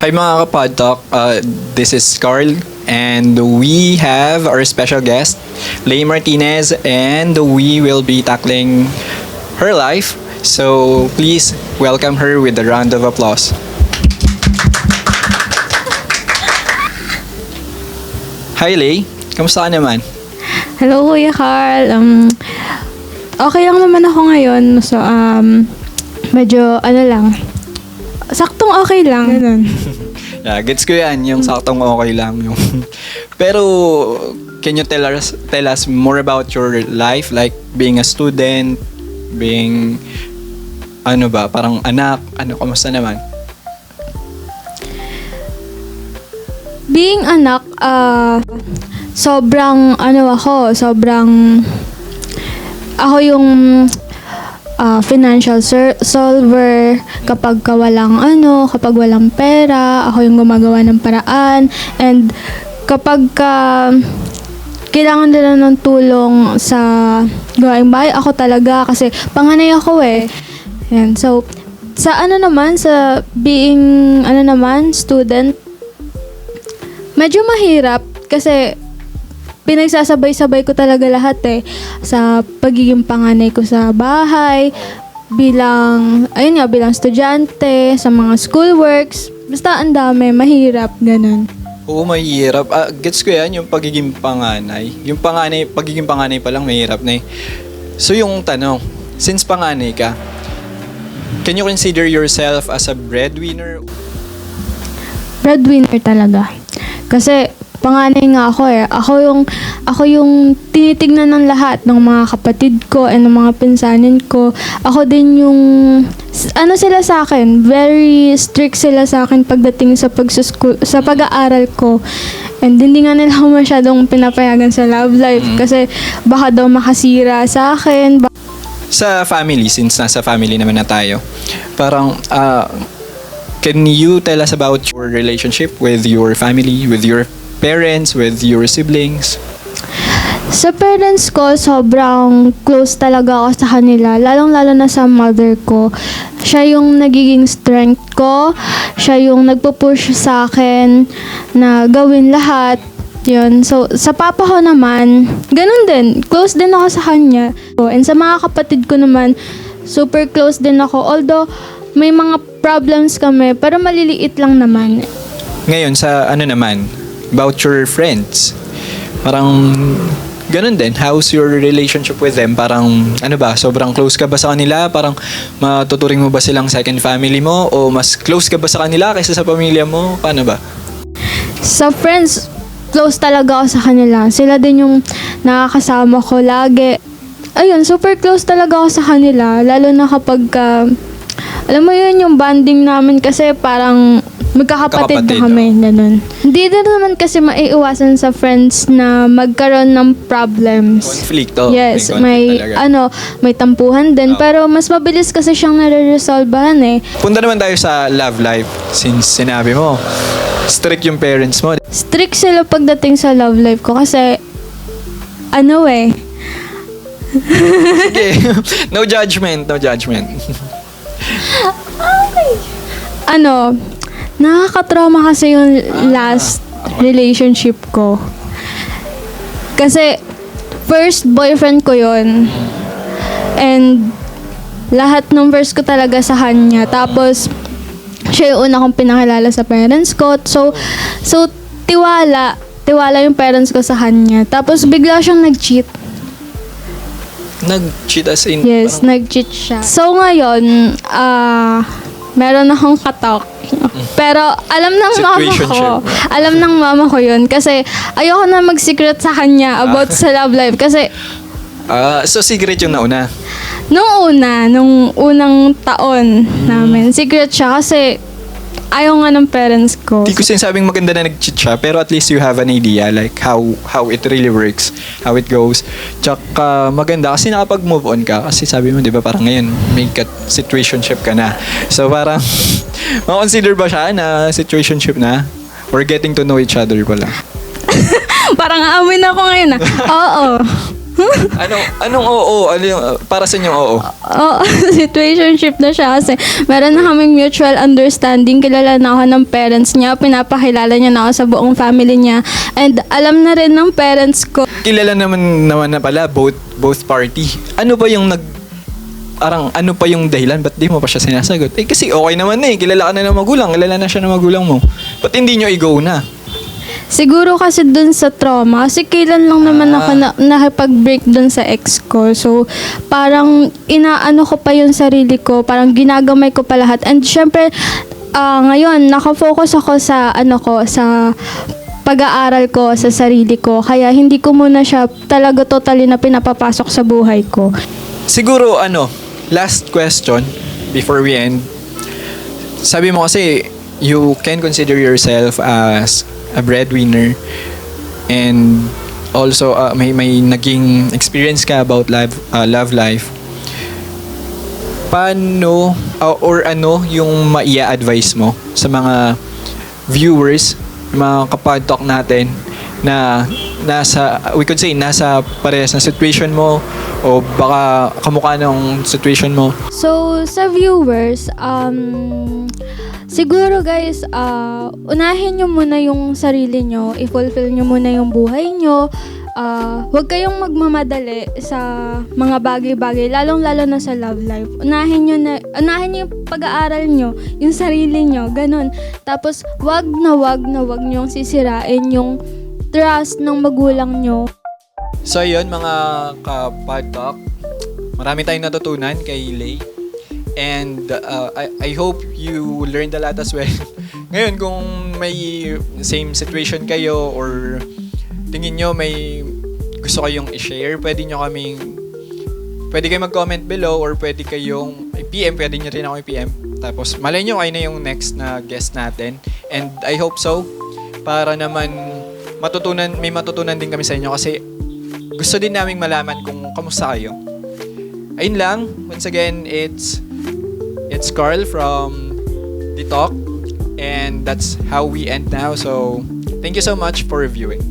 Hi mga kapodtalk, this is Carl and we have our special guest, Lay Martinez, and we will be tackling her life. So please welcome her with a round of applause. Hi Lay, kamusta ka naman? Hello, Kuya Carl. Okay lang naman ako ngayon. So, medyo, saktong okay lang. Ganun. Yeah, gets ko yan, yung saktong okay lang. Yung pero, can you tell us more about your life? Like, being a student, being, parang anak, kamusta naman? Being anak, ako yung financial solver kapag walang pera, ako yung gumagawa ng paraan, and kapag kailangan nila ng tulong sa gawaing bahay, ako talaga kasi panganay ako eh. Yan. So, sa being student, medyo mahirap kasi pinagsasabay-sabay ko talaga lahat eh. Sa pagiging panganay ko sa bahay, bilang estudyante, sa mga schoolworks. Basta ang dami, mahirap, ganun. Oo, mahirap. Gets ko yan, yung pagiging panganay. Pagiging panganay pa lang, mahirap na eh. So yung tanong, since panganay ka, can you consider yourself as a breadwinner? Breadwinner talaga. Kasi panganay nga ako eh. Ako yung tinitignan ng lahat ng mga kapatid ko and ng mga pinsanin ko. Ako din yung sila sa akin, very strict sila sa akin pagdating sa pag-aaral ko. And hindi nga nila ako masyadong pinapayagan sa love life kasi baka daw makasira sa akin. Sa family, since nasa family naman na tayo, parang can you tell us about your relationship with your family, with your parents, with your siblings? Sa parents ko, sobrang close talaga ako sa kanila. Lalong-lalo na sa mother ko. Siya yung nagiging strength ko. Siya yung nagpo-push sa akin na gawin lahat. Yun. So, sa papa ko naman, ganun din. Close din ako sa kanya. And sa mga kapatid ko naman, super close din ako. Although, may mga problems kami, pero maliliit lang naman. Ngayon, sa naman, about your friends, parang ganun din. How's your relationship with them? Parang, sobrang close ka ba sa kanila? Parang matuturing mo ba silang second family mo? O mas close ka ba sa kanila kaysa sa pamilya mo? Paano ba? Sa friends, close talaga ako sa kanila. Sila din yung nakakasama ko lagi. Ayun, super close talaga ako sa kanila. Lalo na kapag, alam mo yun, yung bonding namin kasi parang magkakapatid na kami, ganun. Hindi din naman kasi maiiwasan sa friends na magkaroon ng problems. Conflict, oh. Yes, may tampuhan din, pero mas mabilis kasi siyang nare-resolvehan eh. Punta naman tayo sa love life, since sinabi mo, strict yung parents mo. Strict sila pagdating sa love life ko kasi, Sige, no judgment. Nakaka-trauma kasi yung last relationship ko. Kasi, first boyfriend ko yun. And, lahat ng first ko talaga sa kanya. Tapos, siya yung una kong pinakilala sa parents ko. So tiwala yung parents ko sa kanya. Tapos, bigla siyang nag-cheat. Nag-cheat as in? Yes, nag-cheat siya. So, ngayon, meron akong katok. Pero alam ng mama ko yun kasi ayoko na mag-secret sa kanya about sa love life kasi so secret yung nauna? Nung unang taon namin, secret siya kasi ayaw nga ng parents ko. Hindi ko sinasabing maganda na nag-cheat siya, pero at least you have an idea like how it really works, how it goes. Tsaka maganda kasi nakapag-move on ka kasi sabi mo, di ba, parang ngayon may situationship ka na. So parang ma-consider ba siya na situationship na? Or getting to know each other pala? Parang aamin ako ngayon Oo. Anong oo? Ano yung, para sa yung oo? Oo, situationship na siya kasi meron na kaming mutual understanding. Kilala na ako ng parents niya. Pinapakilala niya na ako sa buong family niya. And alam na rin ng parents ko. Kilala naman na pala both party. Ano ba yung parang ano pa yung dahilan? Ba't di mo pa siya sinasagot? Kasi okay naman na eh. Kilala ka na ng magulang. Kilala na siya ng magulang mo. Ba't hindi nyo i-go na? Siguro kasi dun sa trauma, kasi kailan lang naman ako nakipag-break dun sa ex ko. So, parang inaano ko pa yung sarili ko, parang ginagamay ko pa lahat. And syempre, ngayon, nakafocus ako sa, sa pag-aaral ko, sa sarili ko. Kaya hindi ko muna siya talaga totally na pinapapasok sa buhay ko. Siguro, last question before we end. Sabi mo kasi, you can consider yourself as a breadwinner and also may naging experience ka about love life. Paano or ano yung maia-advise mo sa mga viewers, mga kapag-talk natin na we could say nasa parehas na situation mo o baka kamukha ng situation mo? So, sa viewers, siguro guys, unahin nyo muna yung sarili nyo, i-fulfill nyo muna yung buhay nyo. Huwag kayong magmamadali sa mga bagay-bagay, lalong-lalo na sa love life. Unahin nyo yung pag-aaral nyo, yung sarili nyo, ganun. Tapos, wag na wag nyong sisirain yung trust ng magulang nyo. So yun mga ka-Pod Talk, marami tayong natutunan kay Lay. And I hope you learned a lot as well. Ngayon, kung may same situation kayo or tingin nyo may gusto kayong i-share, pwede kayo mag-comment below or pwede kayong i-PM, pwede nyo rin ako i-PM. Tapos, malay nyo kayo na yung next na guest natin. And I hope so, para naman may matutunan din kami sa inyo kasi gusto din naming malaman kung kamusta kayo. Ayun lang. Once again, it's Carl from The Talk, and that's how we end now. So, thank you so much for viewing.